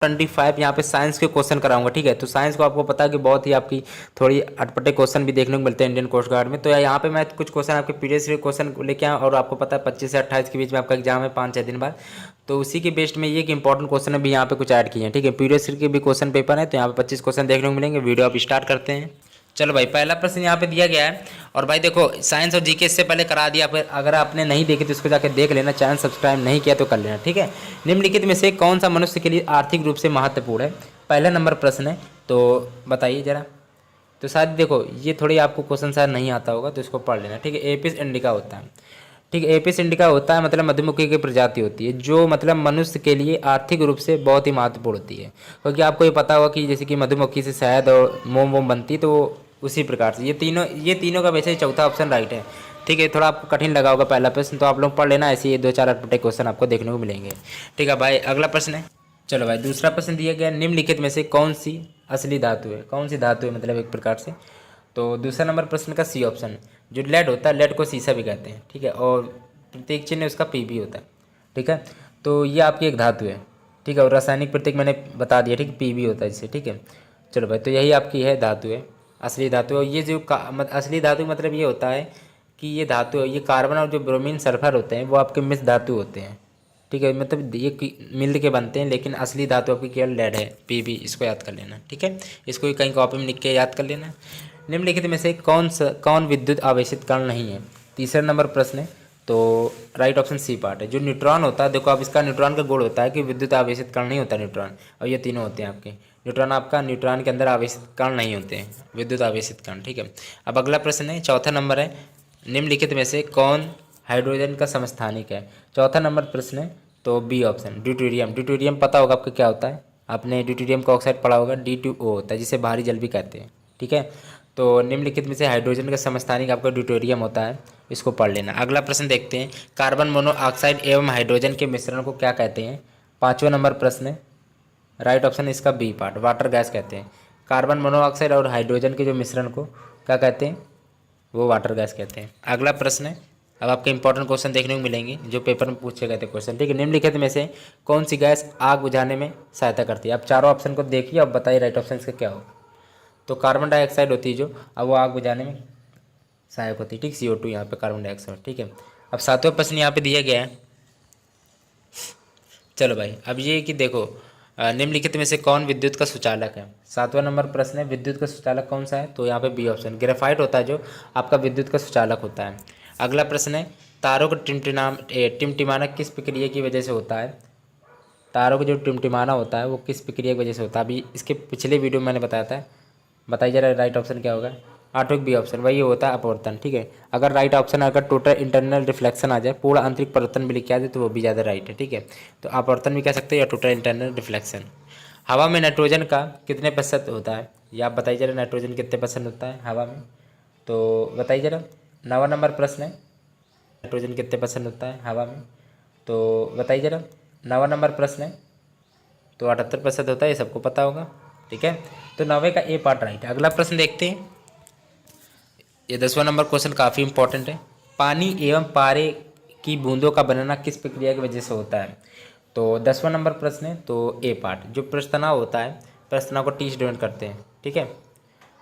25 यहाँ पे साइंस के क्वेश्चन कराऊंगा, ठीक है। तो साइंस को आपको पता है कि बहुत ही आपकी थोड़ी अटपटे क्वेश्चन भी देखने को मिलते हैं इंडियन कोस्ट गार्ड में। तो यहाँ पे मैं कुछ क्वेश्चन आपके प्रीवियस क्वेश्चन लेके आया, और आपको पता है 25 से 28 के बीच में आपका एग्जाम है 5-6 दिन बाद। तो उसी के बेस्ड में ये कि इंपॉर्टेंट क्वेश्चन भी यहाँ पे कुछ ऐड किए हैं, ठीक है। प्रीवियस के भी क्वेश्चन पेपर है, तो यहाँ पे 25 क्वेश्चन देखने को मिलेंगे। वीडियो आप स्टार्ट करते हैं। चलो भाई, पहला प्रश्न यहाँ पे दिया गया है। और भाई देखो, साइंस और जीके इससे पहले करा दिया, फिर अगर आपने नहीं देखी तो इसको जाकर देख लेना। चैनल सब्सक्राइब नहीं किया तो कर लेना, ठीक है। निम्नलिखित में से कौन सा मनुष्य के लिए आर्थिक रूप से महत्वपूर्ण है? पहला नंबर प्रश्न है, तो बताइए जरा। तो शायद देखो, ये थोड़ी आपको क्वेश्चन शायद नहीं आता होगा, तो इसको पढ़ लेना, ठीक है। एपिस इंडिका होता है, ठीक है। एपिस इंडिका होता है मतलब मधुमक्खी की प्रजाति होती है, जो मतलब मनुष्य के लिए आर्थिक रूप से बहुत ही महत्वपूर्ण होती है। क्योंकि आपको ये पता होगा कि जैसे कि मधुमक्खी से शहद और मोम वोम बनती, तो उसी प्रकार से ये तीनों का वैसे ही चौथा ऑप्शन राइट है, ठीक है। थोड़ा आपको कठिन लगा होगा पहला प्रश्न, तो आप लोग पढ़ लेना, ऐसे ही 2-4 अटपटे क्वेश्चन आपको देखने को मिलेंगे, ठीक है भाई। अगला प्रश्न है, चलो भाई, दूसरा प्रश्न दिया गया, निम्नलिखित में से कौन सी असली धातु है? कौन सी धातु है मतलब एक प्रकार से। तो दूसरा नंबर प्रश्न का सी ऑप्शन, जो लेड होता है, लेड को सीसा भी कहते हैं, ठीक है। और प्रतीक चिन्ह उसका पी भी होता है, ठीक है। तो ये आपकी एक धातु है, ठीक है। और रासायनिक प्रतीक मैंने बता दिया, ठीक है, पी भी होता है इससे, ठीक है। चलो भाई, तो यही आपकी है धातु है, असली धातु। और ये जो असली धातु मतलब ये होता है कि ये धातु है, ये कार्बन और जो ब्रोमीन सल्फर होते हैं वो आपके मिश्र धातु होते हैं, ठीक है। मतलब ये मिल के बनते हैं, लेकिन असली धातु आपकी केवल लेड है, पी भी। इसको याद कर लेना, ठीक है। इसको कहीं कॉपी में लिख के याद कर लेना। निम्नलिखित में से कौन विद्युत आवेशित कण नहीं है? तीसरा नंबर प्रश्न है, तो राइट ऑप्शन सी पार्ट है। जो न्यूट्रॉन होता है, देखो आप, इसका न्यूट्रॉन का गुण होता है कि विद्युत आवेशित कण नहीं होता न्यूट्रॉन, और ये तीनों होते हैं आपके। न्यूट्रॉन के अंदर आवेशित कण नहीं होते हैं, विद्युत आवेशित कण, ठीक है। अब अगला प्रश्न है, चौथा नंबर है, निम्नलिखित में से कौन हाइड्रोजन का समस्थानिक है? चौथा नंबर प्रश्न है, तो बी ऑप्शन, ड्यूटेरियम। ड्यूटेरियम पता होगा आपको क्या होता है, आपने ड्यूटेरियम का ऑक्साइड पढ़ा होगा, D2O होता है, जिसे भारी जल भी कहते हैं, ठीक है। तो निम्नलिखित में से हाइड्रोजन का समस्थानिक आपका ड्यूटेरियम होता है, इसको पढ़ लेना। अगला प्रश्न देखते हैं, कार्बन मोनोऑक्साइड एवं हाइड्रोजन के मिश्रण को क्या कहते हैं? पाँचवा नंबर प्रश्न है, राइट ऑप्शन है इसका बी पार्ट, वाटर गैस कहते हैं। कार्बन मोनोऑक्साइड और हाइड्रोजन के जो मिश्रण को क्या कहते हैं? वो वाटर गैस कहते हैं। अगला प्रश्न है, अब आपके इंपॉर्टेंट क्वेश्चन देखने को मिलेंगे जो पेपर में पूछे गए थे क्वेश्चन, ठीक है। निम्नलिखित में से कौन सी गैस आग बुझाने में सहायता करती है? आप चारों ऑप्शन को देखिए, अब बताइए राइट ऑप्शन इसका क्या हो। तो कार्बन डाइऑक्साइड होती है जो, अब वो आग बुझाने में सहायक होती है, ठीक। CO2 यहाँ पे कार्बन डाइऑक्साइड, ठीक है। अब सातवां प्रश्न यहाँ पे दिया गया है, चलो भाई, अब ये कि देखो, निम्नलिखित में से कौन विद्युत का सुचालक है? सातवां नंबर प्रश्न है, विद्युत का सुचालक कौन सा है? तो यहाँ पे बी ऑप्शन, ग्रेफाइट होता है जो आपका विद्युत का सुचालक होता है। अगला प्रश्न है, तारों का टिमटिमाना किस प्रक्रिया की वजह से होता है? तारों का जो टिमटिमाना होता है वो किस प्रक्रिया की वजह से होता है? अभी इसके पिछले वीडियो में मैंने बताया था, बताइए जरा राइट ऑप्शन क्या होगा। आठवीं बी ऑप्शन, वही होता है अपवर्तन, ठीक है। अगर राइट ऑप्शन अगर टोटल इंटरनल रिफ्लेक्शन आ जाए, पूरा आंतरिक परिवर्तन भी लिख के आ जाए, तो वो भी ज़्यादा राइट है, ठीक है। तो अपवर्तन भी कह सकते हैं या टोटल इंटरनल रिफ्लेक्शन। हवा में नाइट्रोजन का कितने प्रतिशत होता है? या आप बताइए जरा, नाइट्रोजन कितने परसेंट होता है हवा में? तो बताइए जरा। 9वां नंबर प्रश्न है, नाइट्रोजन कितने परसेंट होता है हवा में? तो बताइए जरा। 9वां नंबर प्रश्न है, तो 78% होता है, ये सबको पता होगा, ठीक है। तो 9वें का ए पार्ट राइट है। अगला प्रश्न देखते हैं, ये 10वां नंबर क्वेश्चन काफ़ी इंपॉर्टेंट है। पानी एवं पारे की बूंदों का बनना किस प्रक्रिया की वजह से होता है? तो 10वां नंबर प्रश्न है, तो ए पार्ट, जो प्रस्तनाव होता है, प्रस्तनाव को टी से डिनोट करते हैं, ठीक है।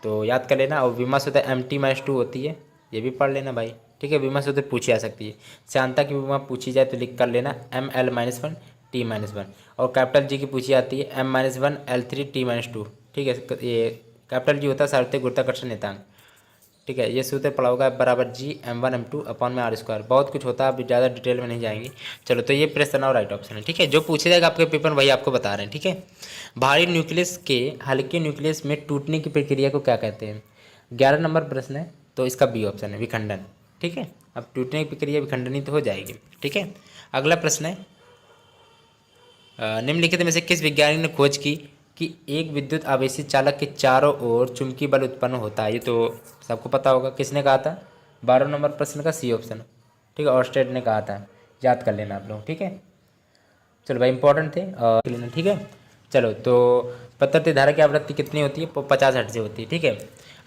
तो याद कर लेना। और विमा सूत्र MT-2 होती है, ये भी पढ़ लेना भाई, ठीक है। विमा सूत्र पूछी जा सकती है, श्यानता की विमा पूछी जाए तो लिख कर लेना ML-1 T-1। और कैपिटल जी की पूछी जाती है M-1 L3 T-2, ठीक है। ये कैपिटल जी होता है सार्वत्रिक गुरुत्वाकर्षण नियतांक, ठीक है। ये सूत्र पढ़ा होगा बराबर G m1 m2 अपॉन में R²। बहुत कुछ होता है, अभी ज़्यादा डिटेल में नहीं जाएंगे। चलो, तो ये प्रश्न तनाव राइट ऑप्शन है, ठीक है। जो पूछे जाएगा आपके पेपर वही आपको बता रहे हैं, ठीक है। भारी न्यूक्लियस के हल्के न्यूक्लियस में टूटने की प्रक्रिया को क्या कहते हैं? 11 नंबर प्रश्न है, तो इसका बी ऑप्शन है, विखंडन, ठीक है। अब टूटने की प्रक्रिया विखंडनी तो हो जाएगी, ठीक है। अगला प्रश्न है, निम्नलिखित में से किस वैज्ञानिक ने खोज की कि एक विद्युत आवेशित चालक के चारों ओर चुंबकीय बल उत्पन्न होता है? ये तो सबको पता होगा, किसने कहा था? 12 नंबर प्रश्न का सी ऑप्शन, ठीक है, ऑर्स्टेड ने कहा था, याद कर लेना आप लोग, ठीक है। चलो भाई, इंपॉर्टेंट थे लेना, ठीक है। चलो, तो पतरती धारा की आवृत्ति कितनी होती है? 50 हर्ट्ज से होती है, ठीक है।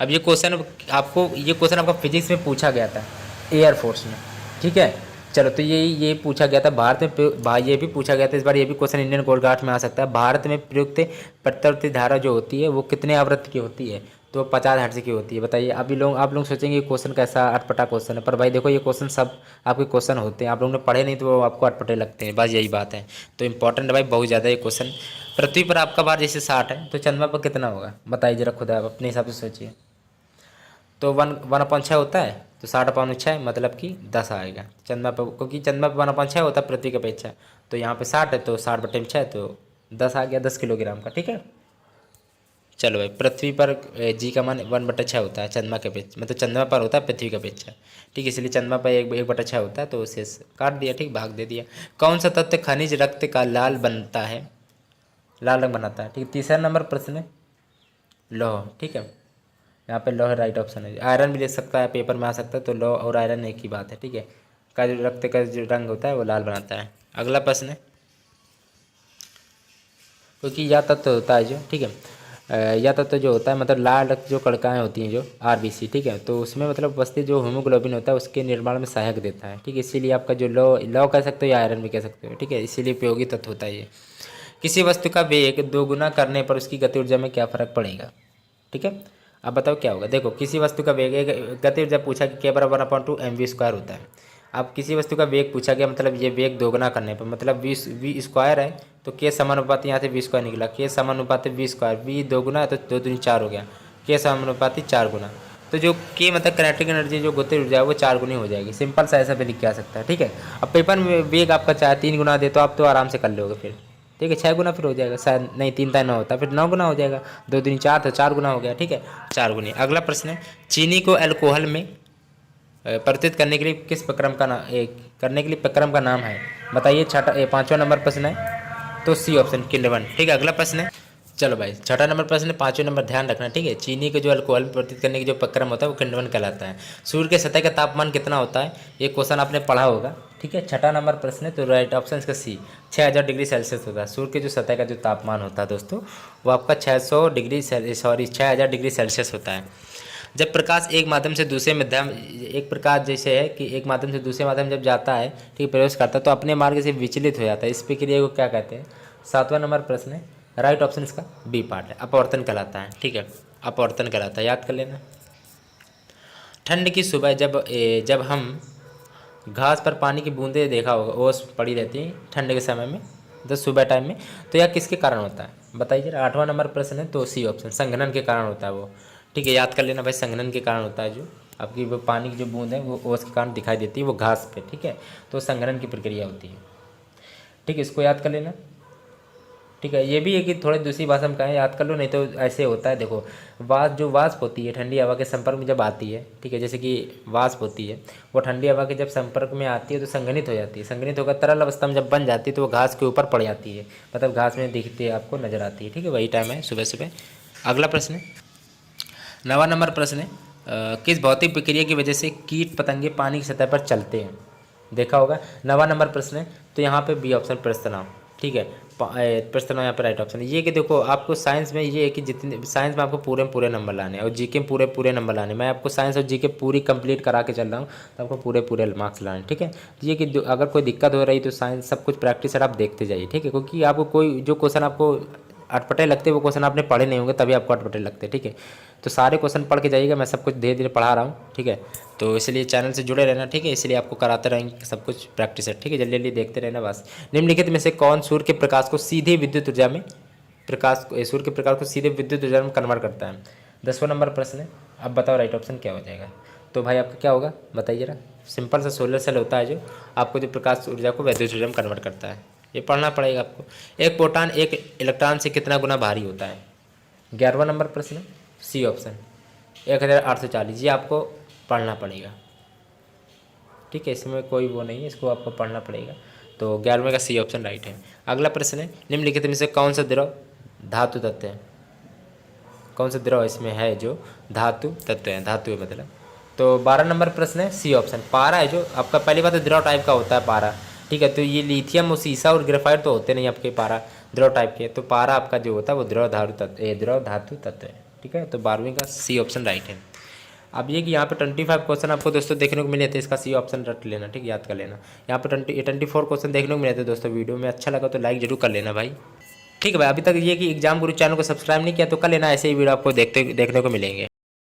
अब ये क्वेश्चन आपका फिजिक्स में पूछा गया था, एयरफोर्स में, ठीक है। चलो, तो ये पूछा गया था भारत में ये भी पूछा गया था इस बार, ये भी क्वेश्चन इंडियन कोस्ट गार्ड में आ सकता है। भारत में प्रयुक्त प्रत्यावर्ती धारा जो होती है वो कितने आवृत्ति की होती है? तो 50 हर्ट्ज की होती है। बताइए। अभी आप लोग सोचेंगे ये क्वेश्चन कैसा अटपटा क्वेश्चन है, पर भाई देखो ये क्वेश्चन सब आपके क्वेश्चन होते हैं, आप लोगों ने पढ़े नहीं तो वो आपको अटपटे लगते हैं, बस यही बात है। तो इंपॉर्टेंट है भाई बहुत ज़्यादा ये क्वेश्चन। पृथ्वी पर आपका भार जैसे 60 है तो चंद्रमा पर कितना होगा? बताइए जरा खुद आप अपने हिसाब से सोचिए। तो 1/6 होता है, तो 60/6 मतलब कि 10 आएगा चंद्रमा पर, क्योंकि चंद्रमा पर 1/6 होता है पृथ्वी की अपेक्षा। तो यहाँ पे 60 है तो 60/6 तो 10 आ गया, 10 किलोग्राम का। ठीक है, चलो भाई। पृथ्वी पर जी का मान 1/6 होता है चंद्रमा के अपेक्षा, मतलब चंद्रमा पर होता है पृथ्वी की अपेक्षा। ठीक है, इसलिए चंद्रमा पर 1/6 होता है, तो उसे काट दिया। ठीक, भाग दे दिया। कौन सा तत्व खनिज रक्त का लाल बनता है, लाल रंग बनाता है? ठीक है, तीसरा नंबर प्रश्न है लौह। ठीक है, यहाँ पे लौह राइट ऑप्शन है। आयरन भी ले सकता है, पेपर में आ सकता है, तो लौह और आयरन एक ही बात है। ठीक है, का जो रक्त का जो रंग होता है वो लाल बनाता है। अगला प्रश्न है, क्योंकि यह तत्व होता है जो, ठीक है, यह तत्व जो होता है मतलब लाल रक्त जो कणिकाएँ होती हैं जो आरबीसी, ठीक है, तो उसमें मतलब उपस्थित जो हीमोग्लोबिन होता है उसके निर्माण में सहायक देता है। ठीक है, इसीलिए आपका जो लौ कह सकते हो या आयरन भी कह सकते हो। ठीक है, इसीलिए उपयोगी तत्व होता है ये। किसी वस्तु का वेग दोगुना करने पर उसकी गति ऊर्जा में क्या फर्क पड़ेगा? ठीक है, अब बताओ क्या होगा। देखो, किसी वस्तु का वेग, एक गति ऊर्जा पूछा कि K बराबर 1/2 mv² होता है। अब किसी वस्तु का वेग पूछा गया, मतलब ये वेग दोगुना करने पर, मतलब वी स्क्वायर है तो K समानुपाती यहाँ से v² निकला, K समानुपाती v², v दोगुना है तो 2 दूनी 4 हो गया, K समानुपाती 4 गुना। तो जो K मतलब काइनेटिक एनर्जी जो गति ऊर्जा है वो 4 गुनी हो जाएगी। सिंपल सा ऐसा भी लिख के आ सकता है। ठीक है, अब पेपर में वेग आपका चाहे 3 गुना दे तो आप तो आराम से कर लोगे फिर। ठीक है, 6 गुना फिर हो जाएगा, शायद नहीं 3 3 9 होता, फिर 9 गुना हो जाएगा, 2 दूनी 4 तो 4 गुना हो गया। ठीक है, 4 गुनी। अगला प्रश्न है, चीनी को अल्कोहल में परिवर्तित करने के लिए किस प्रक्रम का नाम है? बताइए। छठा 5वां नंबर प्रश्न है, तो सी ऑप्शन किण्वन। ठीक है, अगला प्रश्न है, चलो भाई 6ठा नंबर प्रश्न है, 5वें नंबर ध्यान रखना। ठीक है, चीनी को जो अल्कोहल में परिवर्तित करने की जो प्रक्रम होता है वो किण्वन कहलाता है। सूर्य के सतह का तापमान कितना होता है? ये क्वेश्चन आपने पढ़ा होगा। ठीक है, 6ठा नंबर प्रश्न है, तो राइट ऑप्शन इसका सी, 6000 डिग्री सेल्सियस होता है। सूर्य के जो सतह का जो तापमान होता है दोस्तों वो आपका 6000 डिग्री सेल्सियस होता है। जब प्रकाश एक माध्यम से दूसरे माध्यम, एक प्रकाश जैसे है कि एक माध्यम से दूसरे माध्यम जब जाता है, ठीक, प्रवेश करता है तो अपने मार्ग से विचलित हो जाता है। इस प्रक्रिया को क्या कहते हैं? 7वां नंबर प्रश्न है, राइट ऑप्शन इसका बी पार्ट है, अपवर्तन कहलाता है। ठीक है, अपवर्तन कहलाता है, याद कर लेना। ठंड की सुबह जब हम घास पर पानी की बूंदें देखा होगा, ओस पड़ी रहती है ठंड के समय में, तो सुबह टाइम में, तो यह किसके कारण होता है? बताइए जरा। 8वां नंबर प्रश्न है, तो सी ऑप्शन, संघनन के कारण होता है वो। ठीक है, याद कर लेना भाई, संघनन के कारण होता है जो आपकी वो पानी की जो बूंद है वो ओस के कारण दिखाई देती है वो घास पे। ठीक है, तो संघनन की प्रक्रिया होती है। ठीक है, इसको याद कर लेना। ठीक है, ये भी है कि थोड़ी दूसरी भाषा में कहें, याद कर लो, नहीं तो ऐसे होता है। देखो, वाष्प होती है ठंडी हवा के संपर्क में जब आती है, ठीक है, जैसे कि वाष्प होती है वो ठंडी हवा के जब संपर्क में आती है तो संघनित हो जाती है। संघनित होकर तरल अवस्था में जब बन जाती है तो वो घास के ऊपर पड़ जाती है, मतलब घास में दिखती है, आपको नजर आती है। ठीक है, वही टाइम है सुबह सुबह। अगला प्रश्न है, 9वां नंबर प्रश्न है, किस भौतिक प्रक्रिया की वजह से कीट पतंगे पानी की सतह पर चलते हैं? देखा होगा। 9वां नंबर प्रश्न है, तो यहाँ पे बी ऑप्शन प्रस्तनाव। ठीक है, प्रस्तनाव यहाँ पे राइट ऑप्शन है। ये कि देखो, आपको साइंस में ये है कि जितने साइंस में आपको पूरे नंबर लाने हैं और जीके में पूरे नंबर लाने हैं। मैं आपको साइंस और जीके पूरी कंप्लीट करा के चल रहा हूँ, तो आपको पूरे मार्क्स लाने। ठीक है, तो ये कि अगर कोई दिक्कत हो रही तो साइंस सब कुछ प्रैक्टिस आप देखते जाइए। ठीक है, क्योंकि आपको कोई जो क्वेश्चन आपको अटपटे लगते वो क्वेश्चन आपने पढ़े नहीं होंगे तभी आपको अटपटे लगते। ठीक है, तो सारे क्वेश्चन पढ़ के जाइएगा, मैं सब कुछ धीरे धीरे पढ़ा रहा हूँ। ठीक है, तो इसलिए चैनल से जुड़े रहना। ठीक है, इसलिए आपको कराते रहेंगे सब कुछ प्रैक्टिस है। ठीक है, जल्दी जल्दी देखते रहना बस। निम्नलिखित में से कौन सूर्य के प्रकाश को सीधे विद्युत ऊर्जा में सूर्य के प्रकाश को सीधे विद्युत ऊर्जा में कन्वर्ट करता है? 10वां नंबर प्रश्न है, अब बताओ राइट ऑप्शन क्या हो जाएगा? तो भाई आपका क्या होगा बताइए जरा। सिंपल सा सोलर सेल होता है जो आपको जो प्रकाश ऊर्जा को विद्युत ऊर्जा में कन्वर्ट करता है। ये पढ़ना पड़ेगा आपको। एक प्रोटॉन एक इलेक्ट्रॉन से कितना गुना भारी होता है? 11वां नंबर प्रश्न, सी ऑप्शन 1840। ये आपको पढ़ना पड़ेगा। ठीक है, इसमें कोई वो नहीं है, इसको आपको पढ़ना पड़ेगा। तो 11वें का सी ऑप्शन राइट है। अगला प्रश्न है, निम्नलिखित में से कौन सा द्रव धातु तत्व है? कौन सा द्रव इसमें है जो धातु तत्व है, धातु है मतलब? तो 12 नंबर प्रश्न है, सी ऑप्शन पारा है जो आपका। पहली बात तो द्रव टाइप का होता है पारा। ठीक है, तो ये लिथियम और सीसा और ग्रेफाइट तो होते नहीं आपके पारा द्रव टाइप के, तो पारा आपका जो होता है वो द्रव धातु तत्व है। ठीक है, तो 12वीं का सी ऑप्शन राइट है। अब ये कि यहाँ पे 25 क्वेश्चन आपको दोस्तों देखने को मिले थे, इसका सी ऑप्शन रट लेना, ठीक, याद कर लेना। यहाँ पे 24 क्वेश्चन देखने को मिले थे दोस्तों। वीडियो में अच्छा लगा तो लाइक जरूर कर लेना भाई, ठीक है भाई। अभी तक ये कि एग्जाम गुरु चैनल को सब्सक्राइब नहीं किया तो कर लेना, ऐसे ही वीडियो आपको देखने को मिलेंगे।